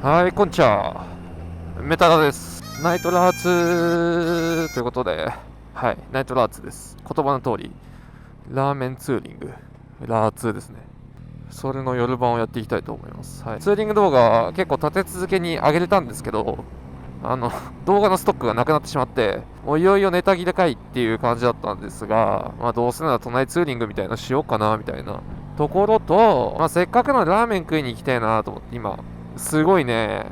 はい、こんにちは。メタラです。ナイトラーツということで、はい、ナイトラーツです。言葉の通り、ラーメンツーリング、ラーツーですね。それの夜版をやっていきたいと思います。はい、ツーリング動画結構立て続けに上げれたんですけど、動画のストックがなくなってしまって、もういよいよネタ切れかいっていう感じだったんですが、どうせなら都内ツーリングみたいなしようかなみたいなところと、せっかくのラーメン食いに行きたいなと思って今、すごいね、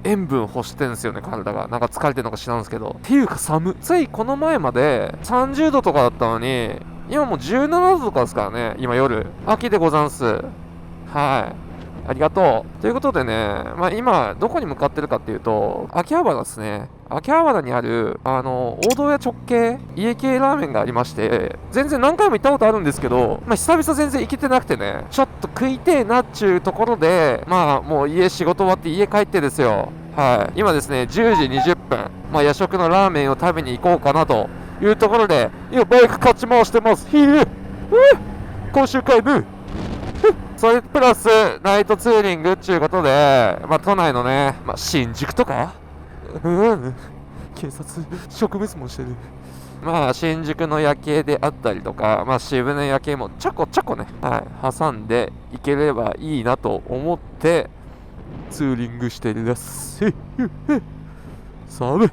塩分欲してんですよね、体が。なんか疲れてるのか知らんですけど。っていうかついこの前まで30度とかだったのに、今もう17度とかですからね、今夜。秋でござんす。はい。ありがとう。ということでね、今、どこに向かってるかっていうと、秋葉原ですね。秋葉原にある、大戸屋直系、家系ラーメンがありまして、全然何回も行ったことあるんですけど、久々全然行けてなくてね、ちょっと食いてえなっちゅうところで、もう仕事終わって家帰ってですよ。はい。今ですね、10時20分、夜食のラーメンを食べに行こうかなというところで、今、バイク勝ち回してます。今週会部それプラスナイトツーリングっていうことで、都内のね、新宿とか警察、植物もしてる。新宿の夜景であったりとか、渋谷の夜景もちょこちょこね、はい、挟んでいければいいなと思って、ツーリングしてるです。寒い。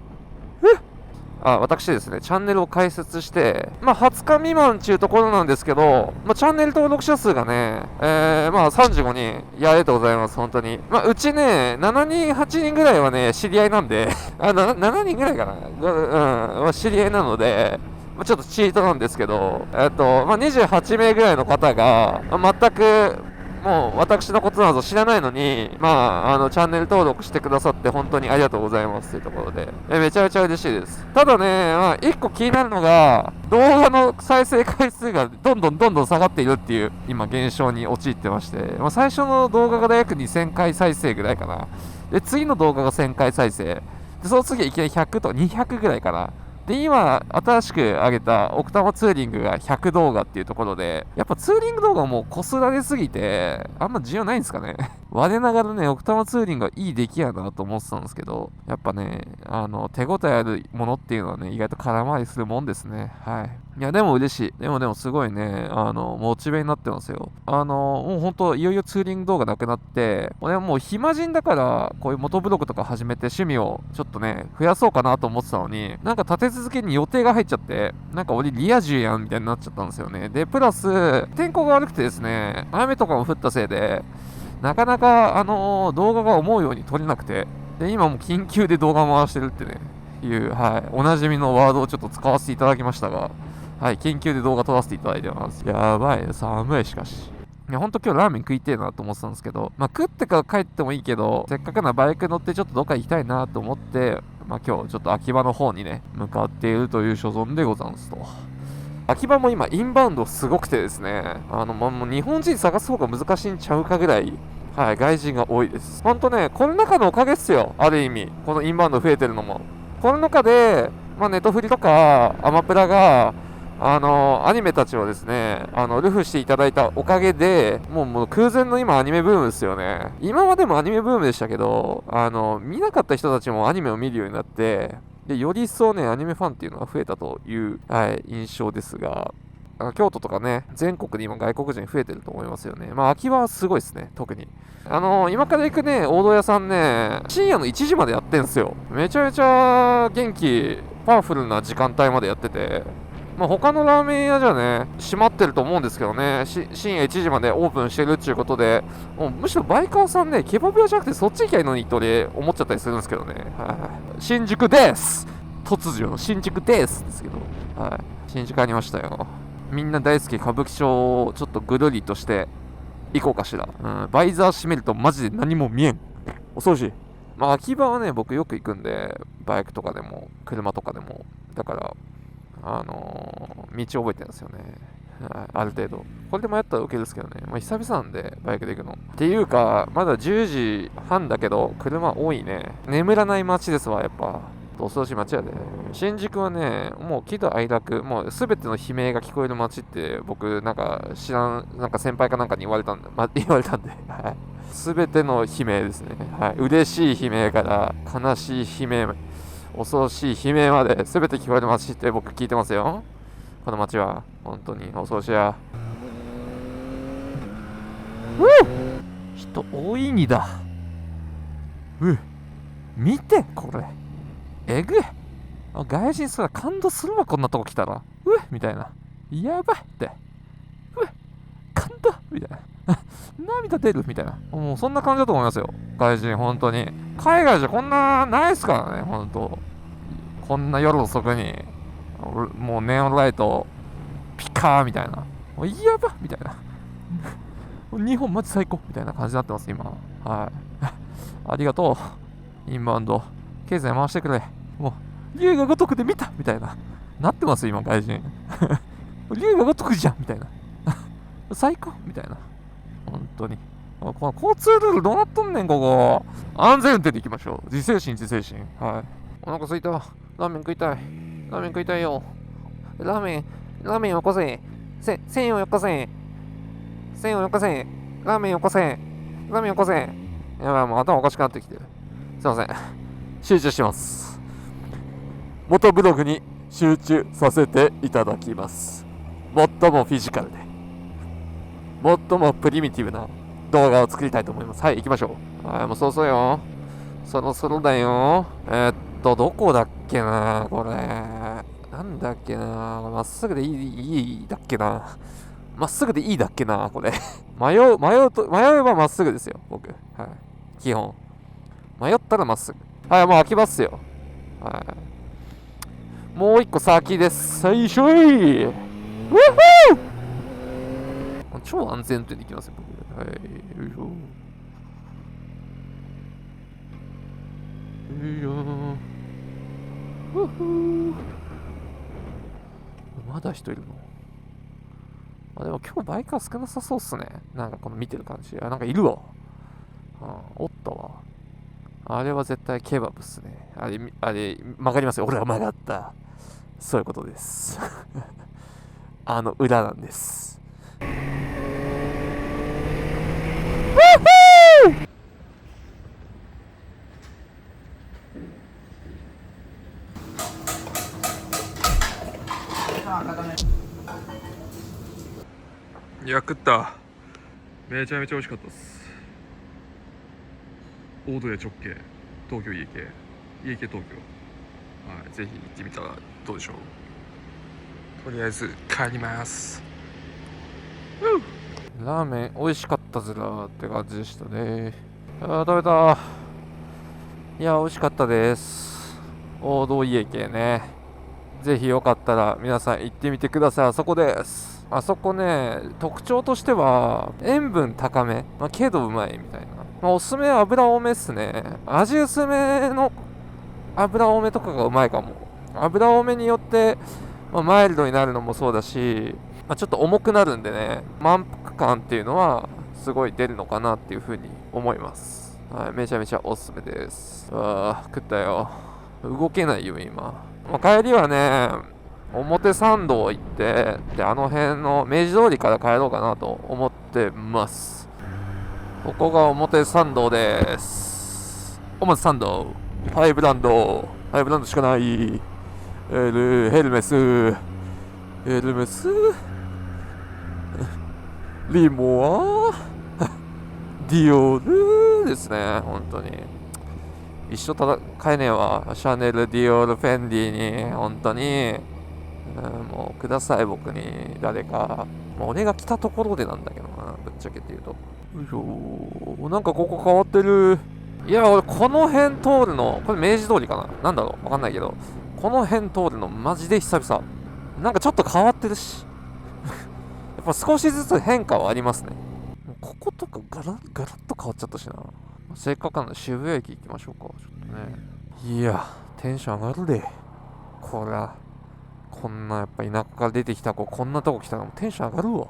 私ですね、チャンネルを開設して、20日未満っていうところなんですけど、チャンネル登録者数がね、35人。いや、ありがとうございます、本当に。うちね、7人、8人ぐらいはね、知り合いなんで、7人ぐらいかな。知り合いなので、ちょっとチートなんですけど、28名ぐらいの方が、全く、もう私のことなど知らないのに、チャンネル登録してくださって本当にありがとうございますというところで、めちゃめちゃ嬉しいです。ただね、一個気になるのが、動画の再生回数がどんどん下がっているっていう、今現象に陥ってまして、最初の動画が約2000回再生ぐらいかな。で、次の動画が1000回再生。で、その次いきなり100と200ぐらいかな。で、今、新しく上げた奥多摩ツーリングが100動画っていうところで、やっぱツーリング動画もうこすられすぎて、あんま需要ないんですかね。我ながらね、奥多摩ツーリングはいい出来やなと思ってたんですけど、やっぱね、手応えあるものっていうのはね、意外と空回りするもんですね。はい。いや、でも嬉しい。でもすごいね、モチベになってますよ。もうほんと、いよいよツーリング動画なくなって、俺はもう暇人だから、こういうモトブログとか始めて趣味をちょっとね、増やそうかなと思ってたのに、なんか立て続けに予定が入っちゃって、なんか俺リア充やんみたいになっちゃったんですよね。で、プラス、天候が悪くてですね、雨とかも降ったせいで、なかなか、動画が思うように撮れなくて、で、今も緊急で動画回してるってね、いう、はい、おなじみのワードをちょっと使わせていただきましたが、はい、緊急で動画撮らせていただいてます。やばい、寒いしかし。いや、ほんと今日ラーメン食いてえなと思ってたんですけど、食ってから帰ってもいいけど、せっかくなバイク乗ってちょっとどっか行きたいなと思って、今日ちょっと秋葉の方にね、向かっているという所存でござんすと。秋葉も今インバウンドすごくてですね、もう日本人探す方が難しいんちゃうかぐらい、はい、外人が多いです。ほんとね、コロナ禍のおかげっすよ、ある意味。このインバウンド増えてるのも。コロナ禍で、ネトフリとか、アマプラが、アニメたちをですね、ルフしていただいたおかげで、もう空前の今アニメブームですよね。今までもアニメブームでしたけど、見なかった人たちもアニメを見るようになって、で、より一層ね、アニメファンっていうのが増えたという、はい、印象ですが、京都とかね、全国で今外国人増えてると思いますよね。秋葉はすごいですね、特に。今から行くね、大戸屋さんね、深夜の1時までやってんすよ。めちゃめちゃ元気、パワフルな時間帯までやってて、他のラーメン屋じゃね、閉まってると思うんですけどね、深夜1時までオープンしてるっていうことで、もうむしろバイカーさんね、ケバブ屋じゃなくてそっち行きゃいいのにと俺思っちゃったりするんですけどね。はい、新宿です突如の新宿ですですけど、はい、新宿ありましたよ。みんな大好き歌舞伎町をちょっとぐるりとして行こうかしら。バイザー閉めるとマジで何も見えん。恐ろしい。秋葉はね、僕よく行くんで、バイクとかでも、車とかでも。だから、道覚えてるんですよね。ある程度。これで迷ったら受けですけどね。久々なんで、バイクで行くの。っていうか、まだ10時半だけど、車多いね。眠らない街ですわ、やっぱ。恐ろしい街やで。新宿はね、もう喜怒哀楽、もうすべての悲鳴が聞こえる街って、僕、なんか知らん、なんか先輩かなんかに言われたんで、言われたんで、はい。すべての悲鳴ですね。はい。嬉しい悲鳴から、悲しい悲鳴、恐ろしい悲鳴まで、すべて聞こえる街って僕聞いてますよ。この街は。本当に恐ろしや。人多いにだ。見て、これ。えぐい。外人すら感動するわ、こんなとこ来たら。みたいな。やばいって。感動みたいな。涙出るみたいな。もうそんな感じだと思いますよ。外人、本当に。海外じゃこんなないっすからね、本当。こんな夜遅くに、もうネオンライト、ピカーみたいな。やばみたいな。日本マジ最高みたいな感じになってます、今。はい。ありがとう。インバウンド。経済回してくれ。もう、龍が如くで見たみたいな。なってます、今、外人。龍が如くじゃんみたいな。最高みたいな。本当に。この交通ルールどうなっとんねん、ここ。安全運転で行きましょう。自制心、自制心。はい。お腹すいた。ラーメン食いたい。ラーメン食いたいよ。ラーメンよこせ。1000円をよこせ。1000円をよこせ。ラーメンよこせ。ラーメンよこせ。やばい、もう頭おかしくなってきてる。すいません。集中します。元ブログに集中させていただきます。最もフィジカルで、最もプリミティブな動画を作りたいと思います。はい、行きましょう。はい、もうそうそうよ。そろそろだよ。どこだっけな、これ。なんだっけな、まっすぐでいいだっけな。まっすぐでいいだっけな、これ。迷えばまっすぐですよ、僕。はい。基本。迷ったらまっすぐ。はい、もう開きますよ。はい。もう一個先です。最初い。ウッホー超安全運転できますよ、僕。はい。よいしょ。よいしょ。ウッホー。まだ人いるの？でも今日バイクは少なさそうっすね。なんかこの見てる感じ。なんかいるわ。おったわ。あれは絶対ケバブっすね。あれ、曲がりますよ。俺は曲がった。そういうことです。裏なんです。いや、食った。めちゃめちゃ美味しかったです。大戸屋直系、東京家系東京。はい、ぜひ行ってみたらどうでしょう。とりあえず帰ります。ラーメン美味しかったずらって感じでしたね。食べた。いや、美味しかったです。大戸家系ね。ぜひよかったら皆さん行ってみてください。あそこです。あそこね、特徴としては塩分高め、けどうまいみたいな。おすすめは油多めっすね。味薄めの油多めとかがうまいかも。油多めによって、マイルドになるのもそうだし、ちょっと重くなるんでね、満腹感っていうのはすごい出るのかなっていうふうに思います。はい、めちゃめちゃおすすめです。食ったよ。動けないよ今。帰りはね、表参道行って、で、あの辺の明治通りから帰ろうかなと思ってます。ここが表参道です。表参道。ハイブランドしかない。ヘルメス。リモア。ディオールですね、本当に。一緒買えねえわ。シャネル、ディオール、フェンディに、本当に。もうください、僕に。誰か。俺が来たところでなんだけどな、ぶっちゃけて言うと。よいしょ。なんかここ変わってる。いや、俺この辺通るの、これ明治通りかな、なんだろうわかんないけど、この辺通るのマジで久々。なんかちょっと変わってるし。やっぱ少しずつ変化はありますね。こことかガラッと変わっちゃったしな。せっかくなので渋谷駅行きましょうか。ちょっとね。いや、テンション上がるで。こら、こんなやっぱ田舎から出てきた子、こんなとこ来たらテンション上がるわ。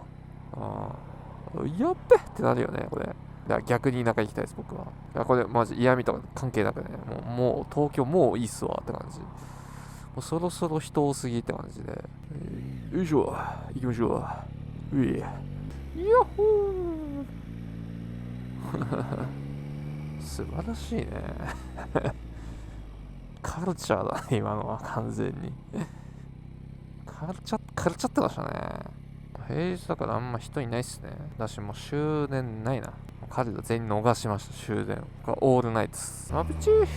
やっべってなるよね、これ。だから逆に田舎行きたいです、僕は。いやこれマジ嫌味とか関係なくね、もう東京もういいっすわって感じ。もうそろそろ人多すぎって感じで。よいしょ、行きましょう。うい。ヤッホー素晴らしいね。カルチャーだね、今のは完全に。カルチャってましたね。平日だからあんま人いないっすね。だしもう終電ないな。彼ら全員逃しました、終電。オールナイトっす。あ、ピチー。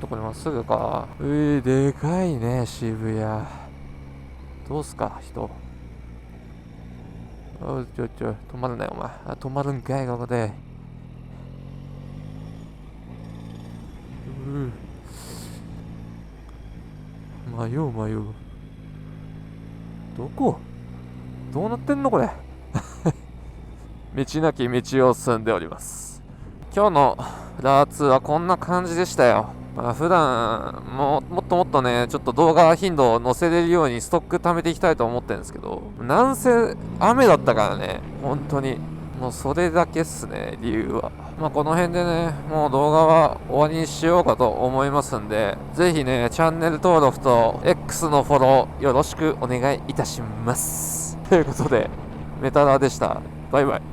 これまっすぐか。でかいね、渋谷。どうすか、人。止まるなよ、お前。止まるんかい、ここで。迷う。どこどうなってんのこれ。道なき道を進んでおります。今日のラーツはこんな感じでしたよ。普段もっとね、ちょっと動画頻度を載せれるようにストック貯めていきたいと思ってるんですけど、なんせ雨だったからね、本当に。もうそれだけっすね、理由は。この辺でね、もう動画は終わりにしようかと思いますんで、ぜひね、チャンネル登録と X のフォローよろしくお願いいたします。ということで、メタラーでした。バイバイ。